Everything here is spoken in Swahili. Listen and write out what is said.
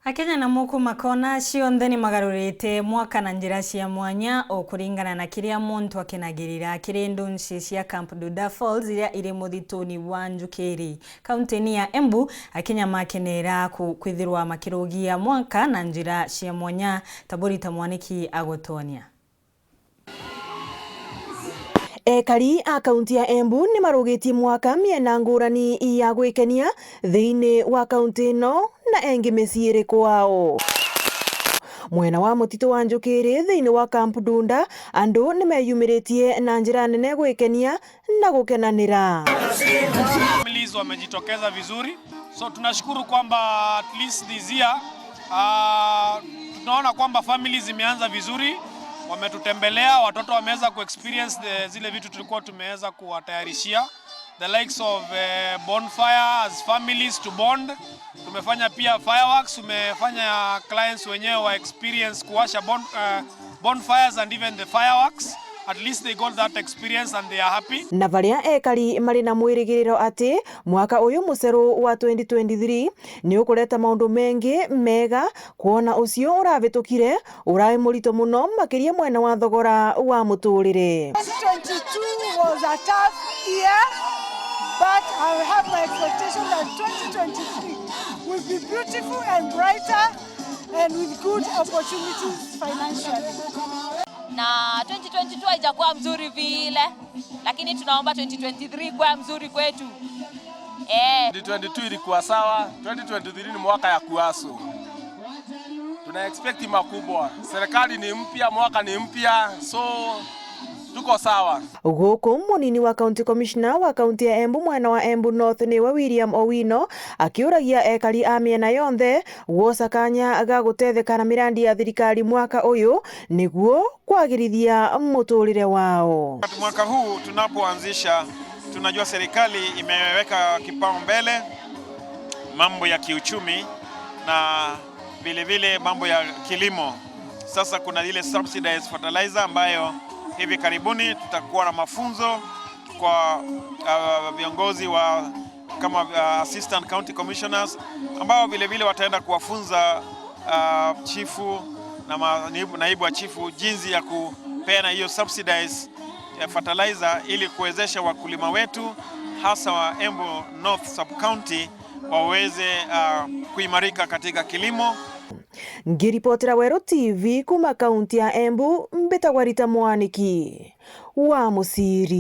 Akenya na muku makona cionthe ni magarurite mwaka na njira cia mwanya o kuringana na kiria muntu akenagirira kiri ndunci cia Camp Duda Falls iria iri muthituni wa NJUKIRI kaunti ya EMBU. Akenya makenera kwithirwa makirugia mwaka na njira cia mwanya. Taburita Mwaniki agotonia. Ekari a kaunti ya EMBU ni marugitie mwaka miena ngurani ya gwikenia thiini wa kaunti no na engi miciiri kwao. Mwena wa mutitu wa NJUKIRI thiini wa Camp Dunda andu ni meyumiritie na njira nene gwikenia na gukenanira. Families wamejitokeza vizuri, so tunashukuru kwamba at least this year tunaona kwamba families zimeanza vizuri. Wametutembelea, watoto wameweza kuexperience zile vitu tulikuwa tumeweza kuwatayarishia, the likes of bonfire as families to bond. Tumefanya pia fireworks, tumefanya clients wenyewe wa experience kuwasha bonfires and even the fireworks. At least they got that experience and they are happy. Na varia ekari mari na mwirigiriro ati mwaka uyu muceru wa 2023 ni ukureta maundu mengi mega kuona ucio uravitukire urai murito muno makiria mwena wa thogora wa muturire. 2022 was a tough year, but I have my expectation that 2023 will be beautiful and brighter and with good opportunities financially. Na 2022 haijakuwa mzuri vile, lakini tunaomba 2023 kuwa mzuri kwetu. 2022 ilikuwa sawa, 2023 ni mwaka ya kuaso. Tuna expect makubwa. Serikali ni mpya, mwaka ni mpya, so tuko sawa. Guku munini wa county commissioner wa county ya EMBU mwena wa EMBU North ni wa William Owino akiuragia ekari a miena yonthe gwocakanya ga gutetheka na mirandi ya thirikari mwaka uyu niguo kwagirithia muturire wao. Mwaka huu tunapoanzisha, tunajua serikali imeweka kipaumbele mambo ya kiuchumi na vile vile mambo ya kilimo. Sasa kuna ile subsidized fertilizer ambayo hivi karibuni tutakuwa na mafunzo kwa viongozi wa kama assistant county commissioners ambao vile vile wataenda kuwafunza chifu na naibu wa chifu jinsi ya kupeana hiyo subsidized fertilizer ili kuwezesha wakulima wetu hasa wa EMBU North sub county waweze kuimarika katika kilimo. Ngiripotera Weru TV kuma kaunti ya EMBU, Kitharimo Mwaniki wa Musiri.